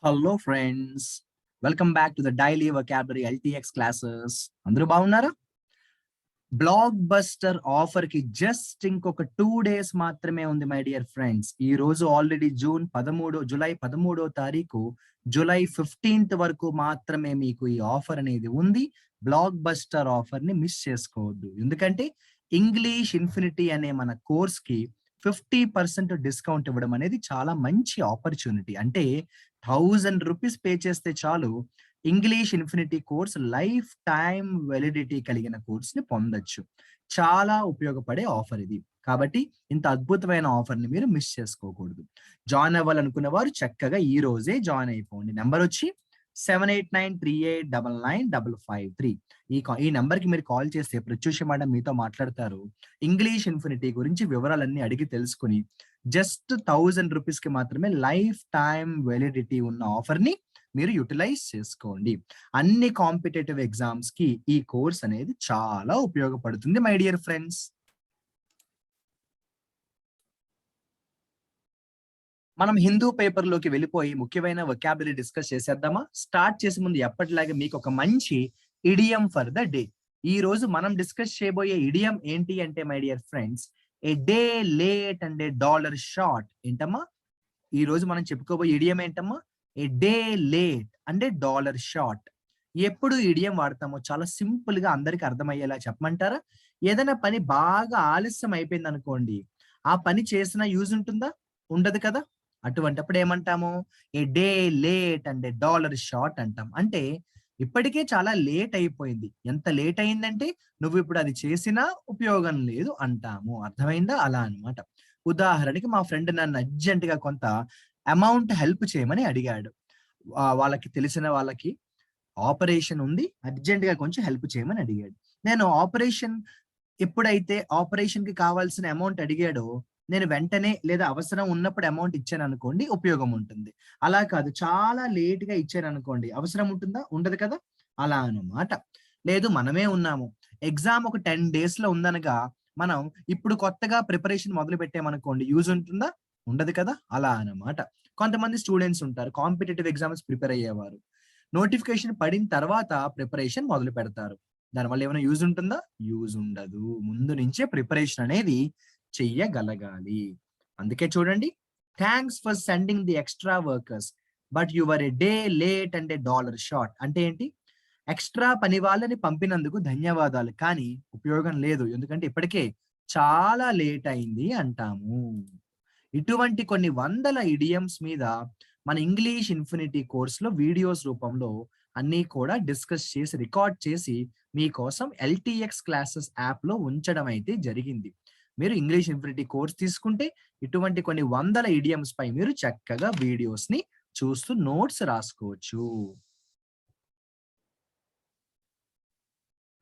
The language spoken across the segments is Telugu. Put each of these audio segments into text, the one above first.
Hello friends, welcome back to the daily vocabulary LTX classes. అందరూ బాగున్నారా? బ్లాక్ బస్టర్ ఆఫర్ కి జస్ట్ ఇంకొక 2 days మాత్రమే ఉంది మై డియర్ ఫ్రెండ్స్. ఈ రోజు ఆల్రెడీ జూలై 13వ తారీఖు, జూలై 15th వరకు మాత్రమే మీకు ఈ ఆఫర్ అనేది ఉంది. బ్లాక్ బస్టర్ ఆఫర్ ని మిస్ చేసుకోవద్దు. ఎందుకంటే ఇంగ్లీష్ ఇన్ఫినిటీ అనే మన కోర్స్ కి 50% డిస్కౌంట్ ఇవ్వడం అనేది చాలా మంచి ఆపర్చునిటీ. అంటే 1000 రూపీస్ పే చేస్తే చాలు, English infinity course life time validity కలిగిన కోర్స్ ని పొందొచ్చు. చాలా ఉపయోగపడే ఆఫర్ ఇది. కాబట్టి ఇంత అద్భుతమైన ఆఫర్ ని మీరు మిస్ చేసుకోకూడదు. జాయిన్ అవ్వాలనుకున్న వారు చక్కగా ఈ రోజే జాయిన్ అయిపోండి. నెంబర్ వచ్చి 7893899553. ఈ నెంబర్ కి మీరు కాల్ చేస్తే ప్రత్యూష మేడం మీతో మాట్లాడతారు. ఇంగ్లీష్ ఇన్ఫినిటీ గురించి వివరాలన్నీ అడిగి తెలుసుకుని జస్ట్ 1000 రూపీస్ కి మాత్రమే లైఫ్ టైమ్ వెలిడిటీ ఉన్న ఆఫర్ ని మీరు యూటిలైజ్ చేసుకోండి. అన్ని కాంపిటేటివ్ ఎగ్జామ్స్ కి ఈ కోర్స్ అనేది చాలా ఉపయోగపడుతుంది మై డియర్ ఫ్రెండ్స్. మనం హిందూ పేపర్ లోకి వెళ్ళిపోయి ముఖ్యమైన వొకాబులరీ డిస్కస్ చేసేద్దామా? స్టార్ట్ చేసే ముందు ఎప్పటిలాగే మీకు ఒక మంచి ఇడియం ఫర్ ద డే. ఈ రోజు మనం డిస్కస్ చేయబోయే ఇడియం ఏంటి అంటే my dear friends, a day late and a dollar short. ఏంటమ్మా ఈ రోజు మనం చెప్పుకోబోయే ఇడియం ఏంటమ్మా? A day late and a dollar short. ఎప్పుడు ఇడియం వాడతామో చాలా సింపుల్ గా అందరికి అర్థమయ్యేలా చెప్పమంటారా? ఏదైనా పని బాగా ఆలస్యం అయిపోయింది అనుకోండి, ఆ పని చేసిన యూజ్ ఉంటుందా? ఉండదు కదా. అటువంటప్పుడు ఏమంటాము? A day late and a dollar short అంటాం. అంటే ఇప్పటికే చాలా లేట్ అయిపోయింది. ఎంత లేట్ అయిందంటే నువ్వు ఇప్పుడు అది చేసినా ఉపయోగం లేదు అంటాము. అర్థమైందా? అలా అన్నమాట. ఉదాహరణకి మా ఫ్రెండ్ నన్ను అర్జెంట్ గా కొంత అమౌంట్ హెల్ప్ చేయమని అడిగాడు. వాళ్ళకి తెలిసిన వాళ్ళకి ఆపరేషన్ ఉంది, అర్జెంట్ గా కొంచెం హెల్ప్ చేయమని అడిగాడు. నేను ఎప్పుడైతే ఆపరేషన్ కి కావాల్సిన అమౌంట్ అడిగాడో, నేను వెంటనే లేదా అవసరం ఉన్నప్పుడు అమౌంట్ ఇచ్చాను అనుకోండి, ఉపయోగం ఉంటుంది. అలా కాదు, చాలా లేట్ గా ఇచ్చాను అనుకోండి, అవసరం ఉంటుందా? ఉండదు కదా. అలా అన్నమాట. లేదు, మనమే ఉన్నాము, ఎగ్జామ్ ఒక 10 days లో ఉందనగా మనం ఇప్పుడు కొత్తగా ప్రిపరేషన్ మొదలు పెట్టామనుకోండి, యూజ్ ఉంటుందా? ఉండదు కదా. అలా అన్నమాట. కొంతమంది స్టూడెంట్స్ ఉంటారు, కాంపిటేటివ్ ఎగ్జామ్స్ ప్రిపేర్ అయ్యేవారు. నోటిఫికేషన్ పడిన తర్వాత ప్రిపరేషన్ మొదలు పెడతారు. దానివల్ల ఏమైనా యూజ్ ఉంటుందా? యూజ్ ఉండదు. ముందు నుంచే ప్రిపరేషన్ అనేది చెయ్యగలగాలి. అందుకే చూడండి, thanks for sending the extra workers but your A day late and a dollar short. అంటే ఏంటి? ఎక్స్ట్రా పని వాళ్ళని పంపినందుకు ధన్యవాదాలు, కానీ ఉపయోగం లేదు, ఎందుకంటే ఇప్పటికే చాలా లేట్ అయింది అంటాము. ఇటువంటి కొన్ని వందల ఇడియమ్స్ మీద మన ఇంగ్లీష్ ఇన్ఫినిటీ కోర్సులో వీడియోస్ రూపంలో అన్నీ కూడా డిస్కస్ చేసి రికార్డ్ చేసి మీకోసం ఎల్టీఎక్స్ క్లాసెస్ యాప్ లో ఉంచడం అయితే జరిగింది. మీరు ఇంగ్లీష్ ఇన్ఫినిటీ కోర్స్ తీసుకుంటే ఇటువంటి కొన్ని వందల ఇడియమ్స్ పై మీరు చక్కగా వీడియోస్ ని చూస్తూ నోట్స్ రాసుకోవచ్చు.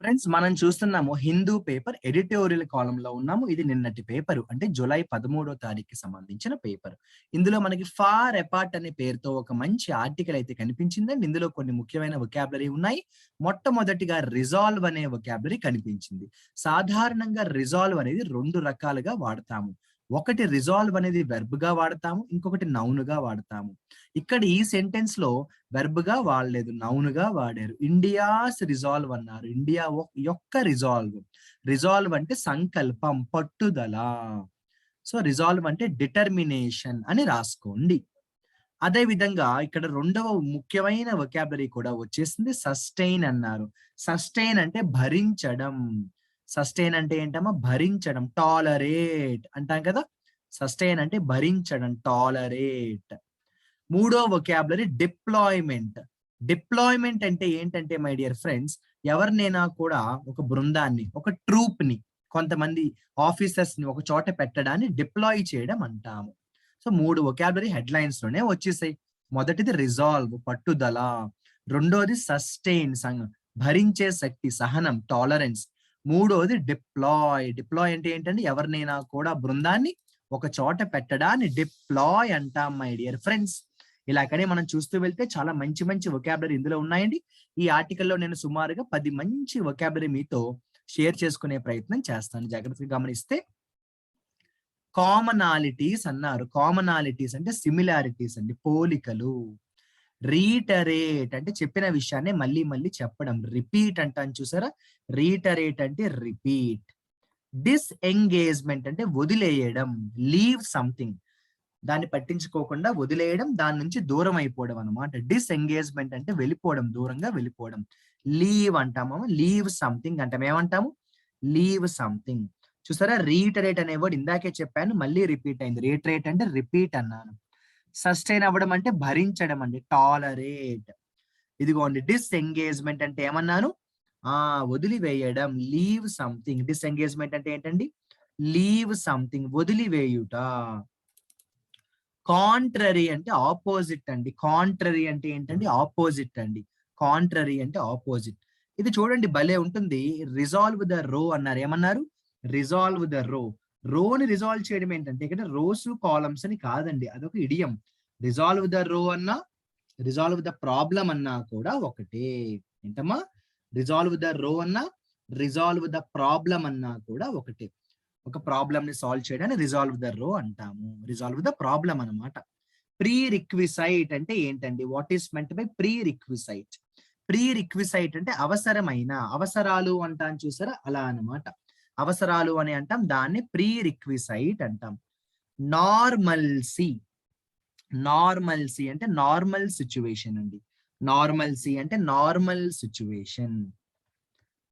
ఫ్రెండ్స్, మనం చూస్తున్నాము హిందూ పేపర్ ఎడిటోరియల్ కాలం లో ఉన్నాము. ఇది నిన్నటి పేపర్, అంటే జూలై 13వ తారీఖుకి సంబంధించిన పేపర్. ఇందులో మనకి ఫార్ అపార్ట్ అనే పేరుతో ఒక మంచి ఆర్టికల్ అయితే కనిపించిందండి. ఇందులో కొన్ని ముఖ్యమైన వొకాబులరీ ఉన్నాయి. మొట్టమొదటిగా రిజాల్వ్ అనే వొకాబులరీ కనిపించింది. సాధారణంగా రిజాల్వ్ అనేది 2 రకాలుగా వాడతాము. ఒకటి రిజాల్వ్ అనేది వెర్బ్ గా వాడతాము, ఇంకొకటి నౌన్ గా వాడతాము. ఇక్కడ ఈ సెంటెన్స్ లో వెర్బ్ గా వాడలేదు, నౌన్ గా వాడారు. ఇండియాస్ రిజాల్వ్ అన్నారు. ఇండియా యొక్క రిజాల్వ్. రిజాల్వ్ అంటే సంకల్పం, పట్టుదల. సో రిజాల్వ్ అంటే డిటర్మినేషన్ అని రాసుకోండి. అదే విధంగా ఇక్కడ రెండవ ముఖ్యమైన వొకాబులరీ కూడా వచ్చేసింది, సస్టైన్ అన్నారు. సస్టైన్ అంటే భరించడం. సస్టైన్ అంటే ఏంటమ్మా? భరించడం. టాలరేట్ అంటాం కదా. సస్టైన్ అంటే భరించడం, టాలరేట్. మూడో వొకాబులరీ డిప్లాయ్మెంట్. డిప్లాయ్మెంట్ అంటే ఏంటంటే మై డియర్ ఫ్రెండ్స్, ఎవరినైనా కూడా ఒక బృందాన్ని, ఒక ట్రూప్ ని, కొంతమంది ఆఫీసర్స్ ని ఒక చోట పెట్టడాన్ని డిప్లాయ్ చేయడం అంటాము. సో 3 వొకాబులరీ హెడ్లైన్స్ లోనే వచ్చేసాయి. మొదటిది రిజాల్వ్, పట్టుదల. రెండోది సస్టైన్, భరించే శక్తి, సహనం, టాలరెన్స్. మూడోది డిప్లాయ్. డిప్లాయ్ అంటే ఏంటంటే ఎవరినైనా కూడా బృందాన్ని ఒక చోట పెట్టడాన్ని డిప్లాయ్ అంటాం మై డియర్ ఫ్రెండ్స్. ఇలాగనే మనం చూస్తూ వెళ్తే చాలా మంచి మంచి వొకాబులరీ ఇందులో ఉన్నాయండి. ఈ ఆర్టికల్లో నేను సుమారుగా 10 మంచి వొకాబులరీ మీతో షేర్ చేసుకునే ప్రయత్నం చేస్తాను. జాగ్రత్తగా గమనిస్తే, కామనాలిటీస్ అన్నారు. కామనాలిటీస్ అంటే సిమిలారిటీస్ అండి, పోలికలు. రీటరేట్ అంటే చెప్పిన విషయాన్ని మళ్ళీ మళ్ళీ చెప్పడం. రిపీట్ అంటాను చూసారా, రీటరేట్ అంటే రిపీట్. డిస్ఎంగేజ్మెంట్ అంటే వదిలేయడం. లీవ్ సంథింగ్, దాన్ని పట్టించుకోకుండా వదిలేయడం, దాని నుంచి దూరం అయిపోవడం అనమాట. డిస్ఎంగేజ్మెంట్ అంటే వెళ్ళిపోవడం, దూరంగా వెళ్ళిపోవడం. లీవ్ అంటాము, లీవ్ సంథింగ్ అంటాం. ఏమంటాము? Leave something. చూసారా, రీటరేట్ అనే వర్డ్ ఇందాకే చెప్పాను, మళ్ళీ రిపీట్ అయింది. రీటరేట్ అంటే రిపీట్ అన్నాను. సస్టైన్ అవ్వడం అంటే భరించడం అండి, టాలరేట్. ఇదిగోండి, డిస్ఎంగేజ్మెంట్ అంటే ఏమన్నాను? వదిలివేయడం, లీవ్ సంథింగ్. డిస్ఎంగేజ్మెంట్ అంటే ఏంటండి? లీవ్ సంథింగ్, వదిలివేయుట. కాంట్రరీ అంటే ఆపోజిట్ అండి. కాంట్రరీ అంటే ఏంటండి? ఆపోజిట్ అండి. కాంట్రరీ అంటే ఆపోజిట్. ఇది చూడండి, భలే ఉంటుంది. రిజాల్వ్ ద రో అన్నారు. ఏమన్నారు? రిజాల్వ్ ద రో. రోని రిజాల్వ్ చేయడం ఏంటంటే ఇక్కడ రోస్ కాలమ్స్ అని కాదండి, అదొక ఇడియం. రిజాల్వ్ ద రో అన్నా, రిజాల్వ్ ద ప్రాబ్లం అన్నా కూడా ఒకటే. ఏంటమ్మా? రిజాల్వ్ ద రో అన్నా, రిజాల్వ్ ద ప్రాబ్లం అన్నా కూడా ఒకటే. ఒక ప్రాబ్లం ని సాల్వ్ చేయడాన్ని రిజాల్వ్ ద రో అంటాము. రిజాల్వ్ ద ప్రాబ్లం అన్నమాట. ప్రీ రిక్విసైట్ అంటే ఏంటండి? What is meant by prerequisite? Prerequisite అంటే అవసరమైన, అవసరాలు అంటాం చూసారా, అలా అన్నమాట. అవసరాలు అని అంటాం, దాన్ని ప్రీ రిక్విసైట్ అంటాం. నార్మల్సీ. నార్మల్సీ అంటే నార్మల్ సిచ్యువేషన్ అండి. నార్మల్సీ అంటే నార్మల్ సిచ్యువేషన్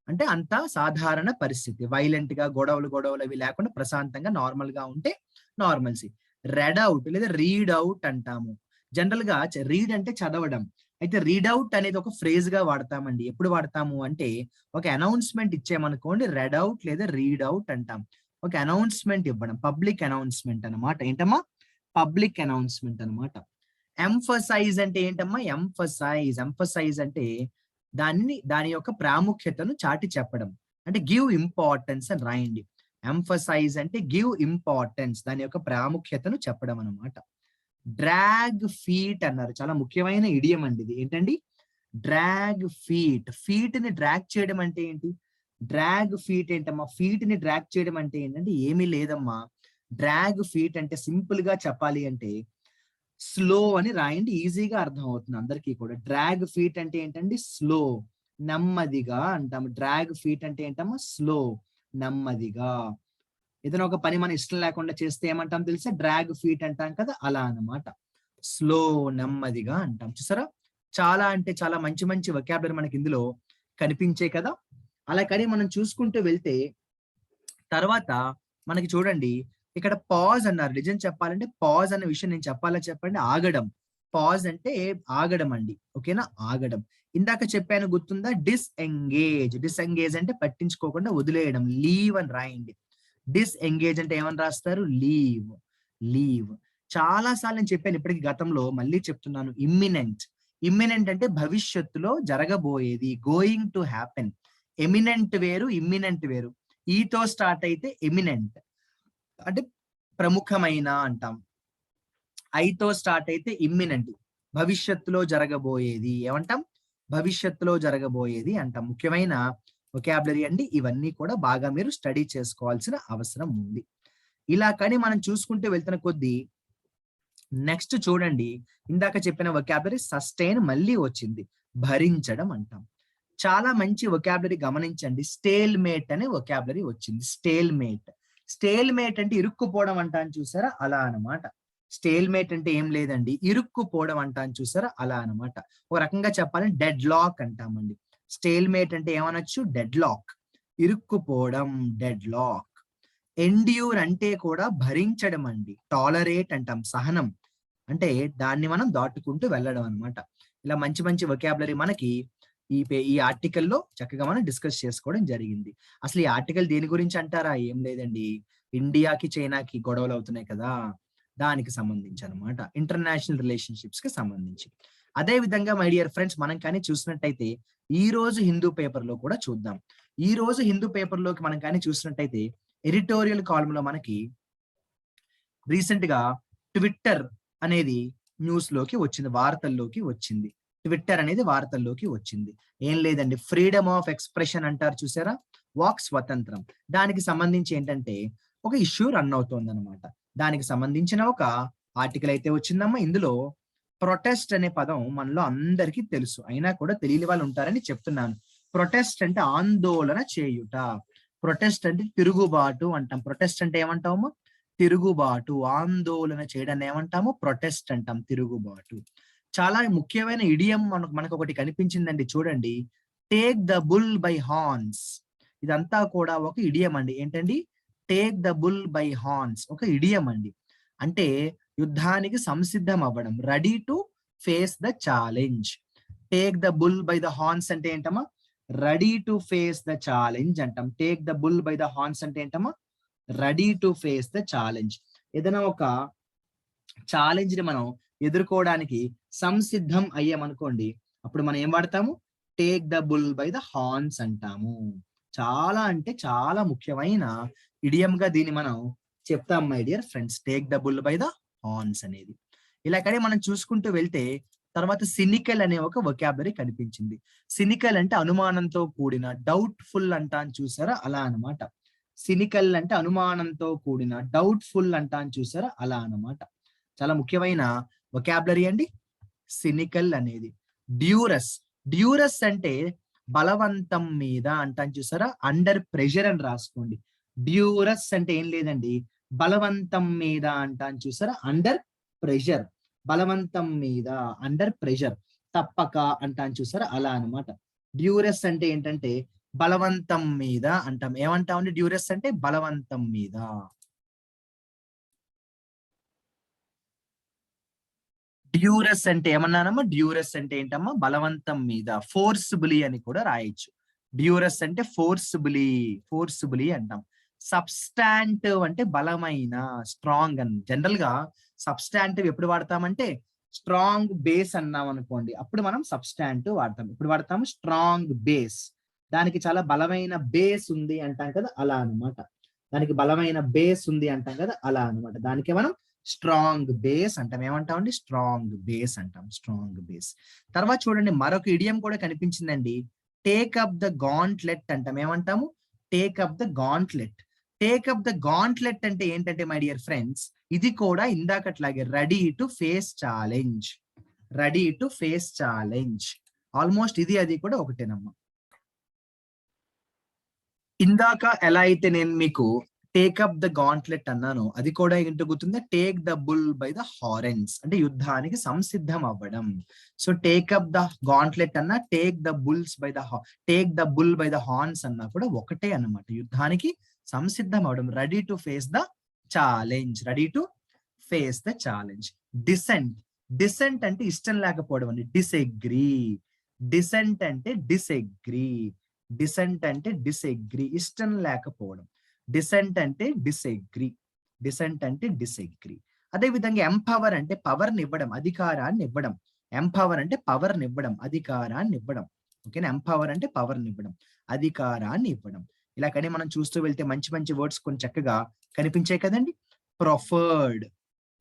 అంటే అంత సాధారణ పరిస్థితి. వైలెంట్ గా గొడవలు అవి లేకుండా ప్రశాంతంగా నార్మల్ గా ఉంటే నార్మల్సీ. రెడ్ అవుట్ లేదా రీడ్ అవుట్ అంటాము. జనరల్ గా రీడ్ అంటే చదవడం. అయితే రీడ్ అవుట్ అనేది ఒక ఫ్రేజ్ గా వాడతామండి. ఎప్పుడు వాడతాము అంటే, ఒక అనౌన్స్మెంట్ ఇచ్చామనుకోండి, రెడ్ అవుట్ లేదా రీడ్ అవుట్ అంటాం. ఒక అనౌన్స్మెంట్ ఇవ్వడం, పబ్లిక్ అనౌన్స్మెంట్ అనమాట. ఏంటమ్మా? పబ్లిక్ అనౌన్స్మెంట్ అనమాట. ఎంఫసైజ్ అంటే ఏంటమ్మా? ఎంఫసైజ్. ఎంఫసైజ్ అంటే దాని యొక్క ప్రాముఖ్యతను చాటి చెప్పడం. అంటే గివ్ ఇంపార్టెన్స్ అని రాయండి. ఎంఫసైజ్ అంటే గివ్ ఇంపార్టెన్స్, దాని యొక్క ప్రాముఖ్యతను చెప్పడం అన్నమాట. డ్రాగ్ ఫీట్ అన్నారు, చాలా ముఖ్యమైన ఇడియం అండి ఇది. ఏంటండి? Drag feet. ఫీట్ ని డ్రాగ్ చేయడం అంటే ఏంటి? డ్రాగ్ ఫీట్ ఏంటమ్మా? ఫీట్ ని డ్రాగ్ చేయడం అంటే ఏంటంటే ఏమీ లేదమ్మా. డ్రాగ్ ఫీట్ అంటే సింపుల్ గా చెప్పాలి అంటే స్లో అని రాయండి, ఈజీగా అర్థం అవుతుంది అందరికీ కూడా. డ్రాగ్ ఫీట్ అంటే ఏంటండి? స్లో, నెమ్మదిగా అంటాము. డ్రాగ్ ఫీట్ అంటే ఏంటమ్మా? స్లో, నెమ్మదిగా. ఏదైనా ఒక పని మన ఇష్టం లేకుండా చేస్తే ఏమంటాం తెలుసా? డ్రాగ్ ఫీట్ అంటాం కదా, అలా అన్నమాట. స్లో, నెమ్మదిగా అంటాం. చూసారా, చాలా అంటే చాలా మంచి మంచి వొకాబులరీ మనకి ఇందులో కనిపించే కదా. అలా కానీ మనం చూసుకుంటూ వెళ్తే తర్వాత మనకి చూడండి, ఇక్కడ పాజ్ అన్నారు. నిజం చెప్పాలంటే పాజ్ అనే విషయం నేను చెప్పాలా చెప్పండి? ఆగడం. పాజ్ అంటే ఆగడం అండి. ఓకేనా? ఆగడం. ఇందాక చెప్పాను గుర్తుందా? డిస్ఎంగేజ్. డిస్ఎంగేజ్ అంటే పట్టించుకోకుండా వదిలేయడం. లీవ్ అని రాయండి. డిస్ఎంగేజ్ అంటే ఏమని రాస్తారు? లీవ్. లీవ్. చాలా సార్లు నేను చెప్పాను ఇప్పటికి గతంలో, మళ్ళీ చెప్తున్నాను. ఇమ్మినెంట్. ఇమ్మినెంట్ అంటే భవిష్యత్తులో జరగబోయేది, గోయింగ్ టు హ్యాపెన్. ఎమినెంట్ వేరు, ఇమ్మినెంట్ వేరు. ఈతో స్టార్ట్ అయితే ఎమినెంట్ అంటే ప్రముఖమైన అంటాం. ఐతో స్టార్ట్ అయితే ఇమ్మినెంట్, భవిష్యత్తులో జరగబోయేది. ఏమంటాం? భవిష్యత్తులో జరగబోయేది అంటాం. ముఖ్యమైన వొకాబులరీ అండి. ఇవన్నీ కూడా బాగా మీరు స్టడీ చేసుకోవాల్సిన అవసరం ఉంది. ఇలా కానీ మనం చూసుకుంటూ వెళ్తున్న కొద్దీ నెక్స్ట్ చూడండి, ఇందాక చెప్పిన వొకాబులరీ సస్టైన్ మళ్ళీ వచ్చింది. భరించడం అంటాం. చాలా మంచి వొకాబులరీ గమనించండి. స్టేల్ మేట్ అనే వొకాబులరీ వచ్చింది. Stalemate. స్టేల్ మేట్ అంటే ఇరుక్కుపోవడం అంటాను చూసారా, అలా అన్నమాట. స్టేల్ మేట్ అంటే ఏం లేదండి, ఇరుక్కుపోవడం అంటాను చూసారా, అలా అన్నమాట. ఒక రకంగా చెప్పాలంటే డెడ్ లాక్ అంటామండి. స్టేల్ మేట్ అంటే ఏమనొచ్చు? డెడ్ లాక్, ఇరుక్కుపోవడం, డెడ్ లాక్. ఎండ్యూర్ అంటే కూడా భరించడం అండి. టాలరేట్ అంటాం, సహనం. అంటే దాన్ని మనం దాటుకుంటూ వెళ్ళడం అన్నమాట. ఇలా మంచి మంచి వొకాబులరీ మనకి ఈ ఆర్టికల్లో చక్కగా మనం డిస్కస్ చేసుకోవడం జరిగింది. అసలు ఈ ఆర్టికల్ దేని గురించి అంటారా? ఏం లేదండి, ఇండియాకి చైనాకి గొడవలు అవుతున్నాయి కదా, దానికి సంబంధించి అనమాట. ఇంటర్నేషనల్ రిలేషన్షిప్స్ కి సంబంధించి. అదే విధంగా మై డియర్ ఫ్రెండ్స్, మనం కానీ చూసినట్టయితే ఈ రోజు హిందూ పేపర్ లో కూడా చూద్దాం. ఈ రోజు హిందూ పేపర్ లోకి మనం కానీ చూసినట్టయితే ఎడిటోరియల్ కాలమ్ లో మనకి రీసెంట్ గా ట్విట్టర్ అనేది న్యూస్ లోకి వచ్చింది, వార్తల్లోకి వచ్చింది. ట్విట్టర్ అనేది వార్తల్లోకి వచ్చింది. ఏం లేదండి, ఫ్రీడమ్ ఆఫ్ ఎక్స్ప్రెషన్ అంటారు చూసారా, వాక్ స్వతంత్రం. దానికి సంబంధించి ఏంటంటే ఒక ఇష్యూ రన్ అవుతోంది అనమాట. దానికి సంబంధించిన ఒక ఆర్టికల్ అయితే వచ్చిందమ్మా. ఇందులో ప్రొటెస్ట్ అనే పదం మనలో అందరికీ తెలుసు, అయినా కూడా తెలియని వాళ్ళు ఉంటారని చెప్తున్నాను. ప్రొటెస్ట్ అంటే ఆందోళన చేయుట. ప్రొటెస్ట్ అంటే తిరుగుబాటు అంటాం. ప్రొటెస్ట్ అంటే ఏమంటాము? తిరుగుబాటు. ఆందోళన చేయడాన్ని ఏమంటాము? ప్రొటెస్ట్ అంటాం, తిరుగుబాటు. చాలా ముఖ్యమైన ఇడియం మనకు ఒకటి కనిపించిందండి, చూడండి. Take the bull by horns. ఇదంతా కూడా ఒక ఇడియం అండి. ఏంటండి? Take the bull by horns ఒక ఇడియం అండి. అంటే యుద్ధానికి సంసిద్ధం అవ్వడం, ready to face the challenge. Take the bull by the horns అంటే ఏంటమ్మా? Ready to face the challenge అంటాం. Take the bull by the horns అంటే ఏంటమ్మా? Ready to face the challenge. ఏదైనా ఒక ఛాలెంజ్ ని మనం ఎదుర్కోవడానికి సంసిద్ధం అయ్యామనుకోండి, అప్పుడు మనం ఏం వాడతాము? Take the bull by the horns అంటాము. చాలా అంటే చాలా ముఖ్యమైన ఇడియం గా దీన్ని మనం చెప్తాం my dear friends, take the bull by the horns అనేది. ఇలాగనే మనం చూసుకుంటూ వెళ్తే తర్వాత సినికల్ అనే ఒక వొకాబులరీ కనిపించింది. సినికల్ అంటే అనుమానంతో కూడిన, డౌట్ఫుల్ అంటాను చూసారా, అలా అన్నమాట. సినికల్ అంటే అనుమానంతో కూడిన, డౌట్ఫుల్ అంటాను చూసారా, అలా అన్నమాట. చాలా ముఖ్యమైన వొకాబులరీ అండి సినికల్ అనేది. డ్యూరస్. డ్యూరస్ అంటే బలవంతం మీద అంటాను చూసారా, అండర్ ప్రెషర్ అని రాసుకోండి. డ్యూరస్ అంటే ఏం లేదండి, బలవంతం మీద అంటాను చూసారా, అండర్ ప్రెషర్. బలవంతం మీద, అండర్ ప్రెషర్. తప్పక అంటాను చూసారా, అలా అన్నమాట. డ్యూరస్ అంటే ఏంటంటే బలవంతం మీద అంటాం. ఏమంటామండి డ్యూరస్ అంటే? బలవంతం మీద. డ్యూరస్ అంటే ఏమన్నానమ్మా? డ్యూరస్ అంటే ఏంటమ్మా? బలవంతం మీద. ఫోర్స్బులీ అని కూడా రాయొచ్చు. డ్యూరస్ అంటే ఫోర్స్బులీ, ఫోర్స్బులీ అంటాం. సబ్స్టాంటివ్ అంటే బలమైన, స్ట్రాంగ్ అని. జనరల్ గా సబ్స్టాంటివ్ ఎప్పుడు వాడతామంటే స్ట్రాంగ్ బేస్ అన్నాం అనుకోండి, అప్పుడు మనం సబ్స్టాంటివ్ వాడతాం. ఇప్పుడు వాడతాము స్ట్రాంగ్ బేస్. దానికి చాలా బలమైన బేస్ ఉంది అంటాం కదా, అలా అన్నమాట. దానికి బలమైన బేస్ ఉంది అంటాం కదా, అలా అన్నమాట. దానికే మనం స్ట్రాంగ్ బేస్ అంటాం. ఏమంటామండి? స్ట్రాంగ్ బేస్ అంటాం, స్ట్రాంగ్ బేస్. తర్వాత చూడండి, మరొక ఇడియం కూడా కనిపించిందండి. టేక్ అప్ ద గాంట్లెట్ అంటాం. ఏమంటాము? Take up the gauntlet. Take up the gauntlet అంటే ఏంటంటే మై డియర్ ఫ్రెండ్స్, ఇది కూడా ఇందాకట్లాగే ready to face challenge. Ready to face challenge. Almost ఇది అది కూడా ఒకటేనమ్మా. ఇందాక ఎలా అయితే నేను మీకు టేక్ అప్ ద గాంట్లెట్ అన్నాను, అది కూడా ఏంటో గుర్తుందా? Take the bull by the horns అంటే యుద్ధానికి సంసిద్ధం అవ్వడం. So take up the gauntlet అన్నా, take the bulls by the take the bull by the horns అన్నా కూడా ఒకటే అన్నమాట. యుద్ధానికి సంసిద్ధం అవడం, ready to face the challenge, ready to face the challenge. Dissent. Dissent అంటే ఇష్టం లేకపోవడం అండి. డిసెగ్రీ. డిసెంట్ అంటే డిసెగ్రీ. డిసెంట్ అంటే డిసెగ్రీ, ఇష్టం లేకపోవడం. డిసెంట్ అంటే డిసెగ్రీ. డిసెంట్ అంటే డిసెగ్రీ. అదే విధంగా ఎంపవర్ అంటే పవర్ ని ఇవ్వడం, అధికారాన్ని ఇవ్వడం. ఎంపవర్ అంటే పవర్ ని ఇవ్వడం, అధికారాన్ని ఇవ్వడం. ఓకేనా? ఎంపవర్ అంటే పవర్ ని ఇవ్వడం, అధికారాన్ని ఇవ్వడం. ఇలాగని మనం చూస్తూ వెళ్తే మంచి మంచి వర్డ్స్ కొన్ని చక్కగా కనిపించాయి కదండి. ప్రొఫర్డ్,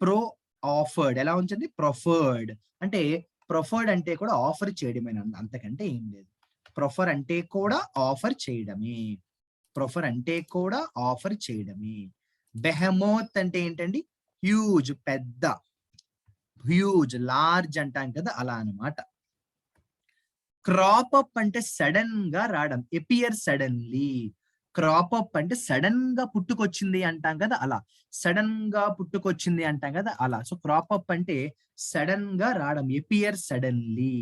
ప్రో ఆఫర్డ్. ఎలా ఉంచండి? ప్రొఫర్డ్ అంటే, ప్రొఫర్డ్ అంటే కూడా ఆఫర్ చేయడమేనా, అంతకంటే ఏం లేదు. ప్రొఫర్ అంటే కూడా ఆఫర్ చేయడమే. ప్రొఫర్ అంటే కూడా ఆఫర్ చేయడమే. బెహమోత్ అంటే ఏంటండి? హ్యూజ్, పెద్ద. హ్యూజ్, లార్జ్ అంటాం కదా, అలా అన్నమాట. క్రాప్ అప్ అంటే సడన్ గా రావడం, ఎపియర్ సడన్లీ. క్రాప్ అప్ అంటే సడన్ గా పుట్టుకొచ్చింది అంటాం కదా, అలా. సడన్ గా పుట్టుకొచ్చింది అంటాం కదా, అలా. సో క్రాప్ అప్ అంటే సడన్ గా రావడం, ఎపియర్ సడన్లీ.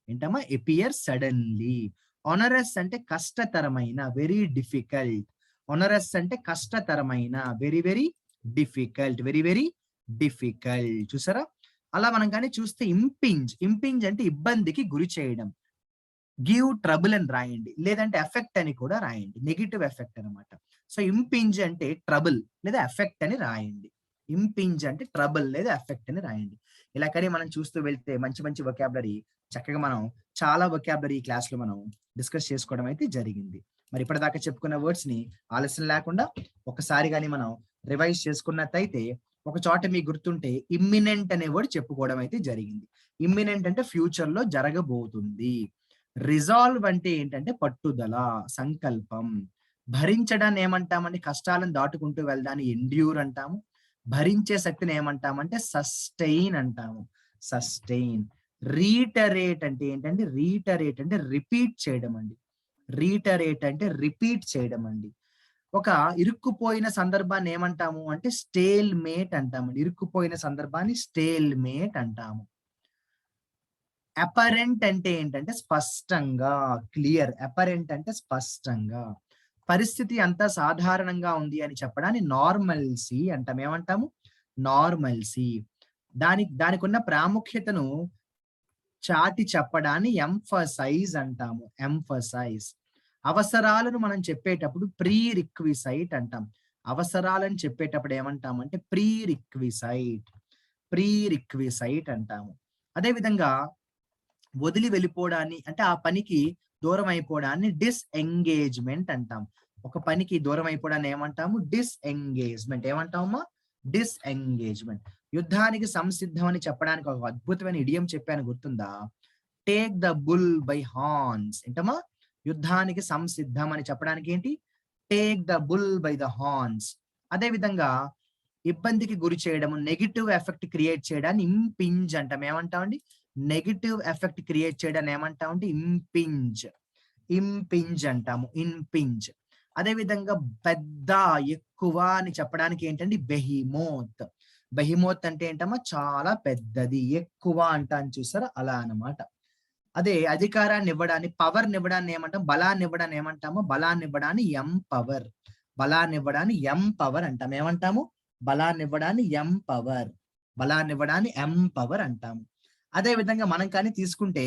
ఏంటమ్మా? Appear suddenly. ఆనరస్ అంటే కష్టతరమైన, వెరీ డిఫికల్ట్. ఆనరస్ అంటే కష్టతరమైన, very very difficult, very very difficult. చూసారా? అలా మనం కానీ చూస్తే ఇంపింజ్. ఇంపింజ్ అంటే ఇబ్బందికి గురి చేయడం. గివ్ ట్రబుల్ అని రాయండి, లేదంటే ఎఫెక్ట్ అని కూడా రాయండి. నెగిటివ్ ఎఫెక్ట్ అనమాట. సో ఇంపింజ్ అంటే ట్రబుల్ లేదా ఎఫెక్ట్ అని రాయండి. ఇంపింజ్ అంటే ట్రబుల్ లేదా ఎఫెక్ట్ అని రాయండి. ఇలా కానీ మనం చూస్తూ వెళ్తే మంచి మంచి వొకాబులరీ చక్కగా మనం చాలా వొకాబులరీ క్లాస్ లో మనం డిస్కస్ చేసుకోవడం అయితే జరిగింది. మరి ఇప్పటిదాకా చెప్పుకున్న వర్డ్స్ ని ఆలస్యం లేకుండా ఒకసారి కానీ మనం రివైజ్ చేసుకున్నట్టయితే, ఒక చోట మీకు గుర్తుంటే ఇమ్మినెంట్ అనే వర్డ్ చెప్పుకోవడం అయితే జరిగింది. ఇమ్మినెంట్ అంటే ఫ్యూచర్ లో జరగబోతుంది. రిజాల్వ్ అంటే ఏంటంటే పట్టుదల, సంకల్పం. భరించడాన్ని ఏమంటామండి? కష్టాలను దాటుకుంటూ వెళ్ళడాన్ని ఎండ్యూర్ అంటాము. భరించే శక్తిని ఏమంటామంటే సస్టైన్ అంటాము. సస్టైన్. రీటరేట్ అంటే ఏంటంటే, రీటరేట్ అంటే రిపీట్ చేయడం అండి. రీటరేట్ అంటే రిపీట్ చేయడం అండి. ఒక ఇరుక్కుపోయిన సందర్భాన్ని ఏమంటాము అంటే స్టేల్ మేట్ అంటామండి. ఇరుక్కుపోయిన సందర్భాన్ని స్టేల్ మేట్ అంటాము. అపరెంట్ అంటే ఏంటంటే స్పష్టంగా, క్లియర్. అపరెంట్ అంటే స్పష్టంగా. పరిస్థితి అంతా సాధారణంగా ఉంది అని చెప్పడాన్ని నార్మల్సీ అంటాం. ఏమంటాము? నార్మల్సీ. దానికున్న ప్రాముఖ్యతను చాటి చెప్పడాన్ని ఎంఫసైజ్ అంటాము. ఎంఫసైజ్. అవసరాలను మనం చెప్పేటప్పుడు ప్రీ రిక్విసైట్ అంటాం. అవసరాలను చెప్పేటప్పుడు ఏమంటామంటే ప్రీ రిక్విసైట్. ప్రీ రిక్విసైట్ అంటాము. అదేవిధంగా వదిలి వెళ్ళిపోవడాన్ని అంటే ఆ పనికి దూరం అయిపోవడాన్ని డిస్ఎంగేజ్మెంట్ అంటాం. ఒక పనికి దూరం అయిపోవడాన్ని ఏమంటాము? డిస్ఎంగేజ్మెంట్. ఏమంటామమ్మా? డిస్ఎంగేజ్మెంట్. యుద్ధానికి సంసిద్ధం అని చెప్పడానికి ఒక అద్భుతమైన ఇడియం చెప్పాను, గుర్తుందా? Take the bull by horns. ఏంటమ్మా? యుద్ధానికి సంసిద్ధం అని చెప్పడానికి ఏంటి? Take the bull by the horns. అదే విధంగా ఇబ్బందికి గురి చేయడం, నెగిటివ్ ఎఫెక్ట్ క్రియేట్ చేయడాన్ని ఇంపింజ్ అంటాం. ఏమంటామండి? నెగిటివ్ ఎఫెక్ట్ క్రియేట్ చేయడాన్ని ఏమంటామంటే ఇంపింజ్. ఇంపింజ్ అంటాము. ఇంపింజ్. అదే విధంగా పెద్ద, ఎక్కువ అని చెప్పడానికి ఏంటంటే బెహిమోత్. బెహిమోత్ అంటే ఏంటమ్మా? చాలా పెద్దది. ఎక్కువ అంటాను చూసారా, అలా అన్నమాట. అదే అధికారాన్ని ఇవ్వడాన్ని, పవర్ ఇవ్వడాన్ని ఏమంటాం? బలాన్ని ఇవ్వడాన్ని ఏమంటాము? బలాన్ని ఇవ్వడాన్ని ఎంపవర్. బలాన్ని ఇవ్వడాన్ని ఎంపవర్ అంటాం. ఏమంటాము? బలాన్ని ఇవ్వడాన్ని ఎంపవర్. బలాన్ని ఇవ్వడాన్ని ఎంపవర్ అంటాము. అదే విధంగా మనం కానీ తీసుకుంటే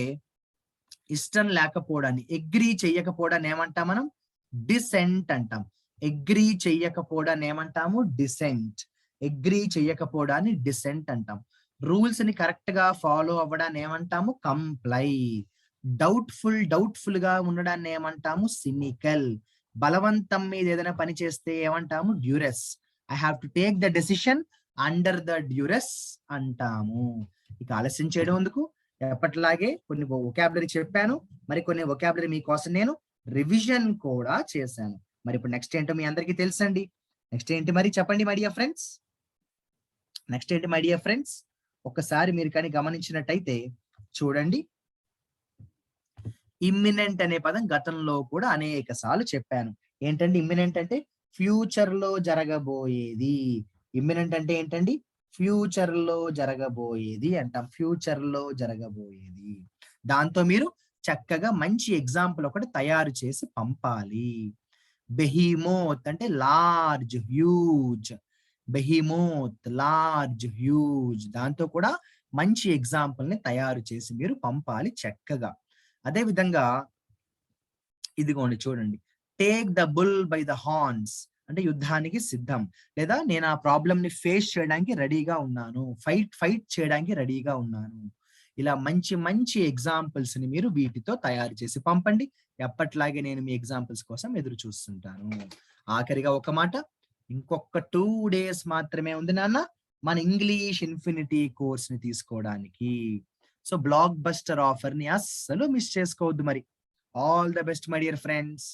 ఇష్టం లేకపోవడాన్ని, అగ్రీ చెయ్యకపోవడాన్ని ఏమంటాం మనం? డిసెంట్ అంటాం. అగ్రీ చెయ్యకపోవడాన్ని ఏమంటాము? డిసెంట్. అగ్రీ చెయ్యకపోవడాన్ని డిసెంట్ అంటాం. రూల్స్ ని కరెక్ట్ గా ఫాలో అవ్వడాన్ని ఏమంటాము? కంప్లై. డౌట్ఫుల్ గా ఉండడాన్ని ఏమంటాము? సినికల్. బలవంతం మీద ఏదైనా పని చేస్తే ఏమంటాము? Duress. I have to take the decision under the duress అంటాము. ఇక ఆలస్యం చేయడం ఎందుకు, ఎప్పటిలాగే కొన్ని వొకాబులరీ చెప్పాను, మరి కొన్ని వొకాబులరీ మీకోసం నేను రివిజన్ కూడా చేశాను. మరి ఇప్పుడు నెక్స్ట్ ఏంటో మీ అందరికీ తెలుసండి. నెక్స్ట్ ఏంటి మరి చెప్పండి మై డియర్ ఫ్రెండ్స్. నెక్స్ట్ ఏంటి మై డియర్ ఫ్రెండ్స్? ఒక్కసారి మీరు కానీ గమనించినట్టయితే చూడండి. ఇమ్మినెంట్ అనే పదం గతంలో కూడా అనేక సార్లు చెప్పాను. ఏంటండి ఇమ్మినెంట్ అంటే? ఫ్యూచర్ లో జరగబోయేది. ఇమ్మినెంట్ అంటే ఏంటండి? ఫ్యూచర్ లో జరగబోయేది అంటాం. ఫ్యూచర్ లో జరగబోయేది. దాంతో మీరు చక్కగా మంచి ఎగ్జాంపుల్ ఒకటి తయారు చేసి పంపాలి. బెహిమోత్ అంటే large, huge. Behemoth, large, huge. దాంతో కూడా మంచి ఎగ్జాంపుల్ ని తయారు చేసి మీరు పంపాలి చక్కగా. అదే విధంగా ఇదిగోండి చూడండి. Take the bull by the horns అంటే యుద్ధానికి సిద్ధం, లేదా నేను ఆ ప్రాబ్లం ని ఫేస్ చేయడానికి రెడీగా ఉన్నాను, ఫైట్ చేయడానికి రెడీగా ఉన్నాను. ఇలా మంచి మంచి ఎగ్జాంపుల్స్ ని మీరు వీటితో తయారు చేసి పంపండి. ఎప్పట్లాగే నేను మీ ఎగ్జాంపుల్స్ కోసం ఎదురు చూస్తుంటాను. ఆఖరిగా ఒక మాట, ఇంకొక 2 days మాత్రమే ఉంది నాన్న మన ఇంగ్లీష్ ఇన్ఫినిటీ కోర్స్ ని తీసుకోవడానికి. సో బ్లాక్ బస్టర్ ఆఫర్ ని అస్సలు మిస్ చేసుకోవద్దు మరి. All the best my dear friends.